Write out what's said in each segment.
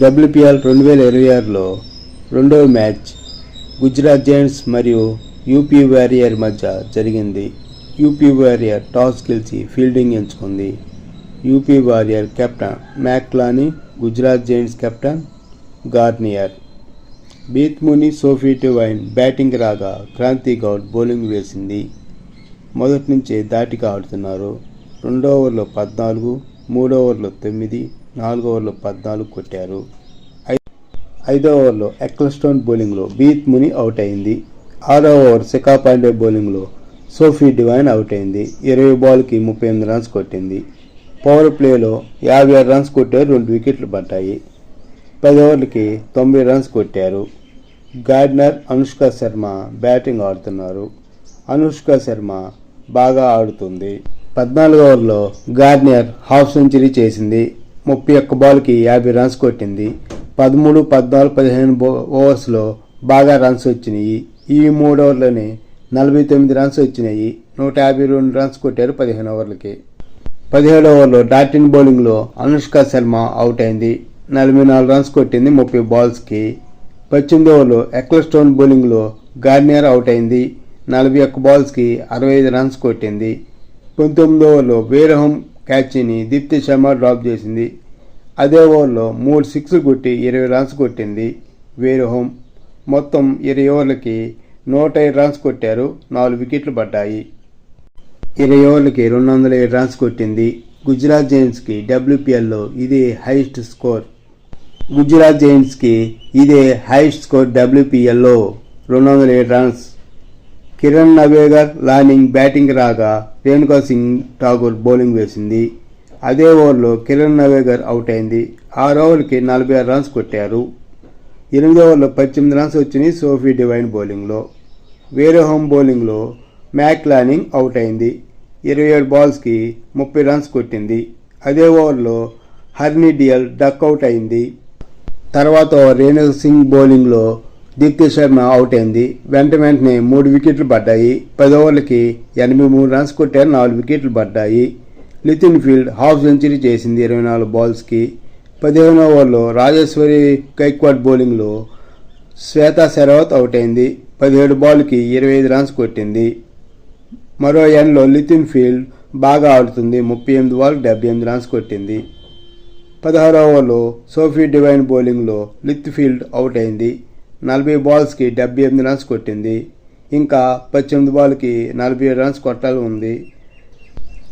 WPL 2026లో రెండవ match Gujarat Giants మరియు యూపీ వారియర్ మధ్య జరిగింది. యూపీ వారియర్ టాస్ గెలిచి ఫీల్డింగ్ ఎంచుకుంది. యూపీ వారియర్ కెప్టెన్ మ్యాక్లానీ, Gujarat Giants captain Gardner. Beth Mooney, Sophie divine batting రాగా క్రాంతి గౌడ్ బౌలింగ్ వేసింది. మొదటి నుంచే ధాటిగా ఆడుతున్నారు. 2వ ఓవర్లో 14, 3వ ఓవర్లో 9, 4వ ఓవర్లో 14 కొట్టారు. 5వ ఓవర్లో ఎక్లెస్టోన్ బౌలింగ్లో బీత్ ముని అవుట్ అయింది. 6వ ఓవర్ శిఖా పాండే బౌలింగ్లో సోఫీ డివైన్ అవుట్ అయింది. 20 బాల్కి 38 రన్స్ కొట్టింది. పవర్ ప్లేలో 56 రన్స్ కొట్టారు. 2 వికెట్లు పడ్డాయి. 10 ఓవర్లకి 90 రన్స్ కొట్టారు. గార్డినర్, అనుష్క శర్మ బ్యాటింగ్ ఆడుతున్నారు. అనుష్క శర్మ బాగా ఆడుతుంది. 14వ ఓవర్లో గార్నియర్ హాఫ్ సెంచరీ చేసింది. 31 బాల్కి 50 రన్స్ కొట్టింది. 13, 14, 15 ఓవర్స్లో బాగా రన్స్ వచ్చినాయి. ఈ 3 ఓవర్లోనే 49 రన్స్ వచ్చినాయి. 152 రన్స్ కొట్టారు 15 ఓవర్లకి. 17వ ఓవర్లో డార్టిన్ బౌలింగ్లో అనుష్క శర్మ అవుట్ అయింది. 44 రన్స్ కొట్టింది 30 బాల్స్కి. 18వ ఓవర్లో ఎక్లెస్టోన్ బౌలింగ్లో గార్నియర్ అవుట్ అయింది. 41 బాల్స్కి 65 రన్స్ కొట్టింది. 19వ ఓవర్లో వేరహం క్యాచ్ని దీప్తి శర్మ డ్రాప్ చేసింది. అదే ఓవర్లో 3 సిక్స్లు కొట్టి 20 రన్స్ కొట్టింది వేరహం. మొత్తం 20 ఓవర్లకి 105 రన్స్ కొట్టారు. 4 వికెట్లు పడ్డాయి. 20 ఓవర్లకి 207 రన్స్ కొట్టింది. గుజరాత్ జైంట్స్కి WPLలో ఇదే హైయెస్ట్ స్కోర్. గుజరాత్ జైంట్స్కి ఇదే హైయెస్ట్ స్కోర్ WPLలో 207 runs. Kiran Navgire Lanning batting రాగా రేణుకా సింగ్ ఠాకూర్ బౌలింగ్ వేసింది. అదే ఓవర్లో కిరణ్ నవేగర్ అవుట్ అయింది. 6 ఓవర్లకి 46 రన్స్ కొట్టారు. 8వ ఓవర్లో 18 రన్స్ వచ్చినాయి సోఫీ డివైన్ బౌలింగ్లో. వేరహం బౌలింగ్లో మ్యాక్లానీ అవుట్ అయింది. 27 బాల్స్కి 30 రన్స్ కొట్టింది. అదే ఓవర్లో హర్నీ డియల్ డక్ అవుట్ అయింది. తర్వాత రేణుకా సింగ్ బౌలింగ్లో దీప్తి శర్మ అవుట్ అయింది. వెంటనే 3 వికెట్లు పడ్డాయి. 10 ఓవర్లకి 83 రన్స్ కొట్టారు. 4 వికెట్లు పడ్డాయి. లిటిల్ ఫీల్డ్ హాఫ్ సెంచరీ చేసింది 24 బాల్స్కి. 15వ ఓవర్లో రాజేశ్వరి గైక్వాడ్ బౌలింగ్లో శ్వేతా శెరావత్ అవుట్ అయింది. 17 బాల్కి 25 రన్స్ కొట్టింది. మరో ఎండ్లో లిటిల్ ఫీల్డ్ బాగా ఆడుతుంది. 38 బాల్కి 78 రన్స్ కొట్టింది. 16వ ఓవర్లో సోఫీ డివైన్ బౌలింగ్లో లిటిల్ ఫీల్డ్ అవుట్ అయింది. 40 బాల్స్కి 78 రన్స్ కొట్టింది. ఇంకా 18 బాల్కి 47 రన్స్ కొట్టాలి ఉంది.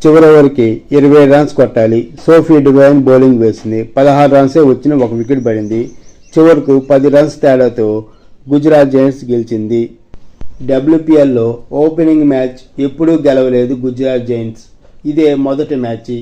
చివరి ఓవర్కి 20 రన్స్ కొట్టాలి. సోఫీ డివైన్ బౌలింగ్ వేసింది. 16 రన్సే వచ్చిన 1 వికెట్ పడింది. చివరకు 10 రన్స్ తేడాతో గుజరాత్ జైంట్స్ గెలిచింది. WPLలో ఓపెనింగ్ మ్యాచ్ ఎప్పుడూ గెలవలేదు గుజరాత్ జైంట్స్. ఇదే మొదటి మ్యాచ్.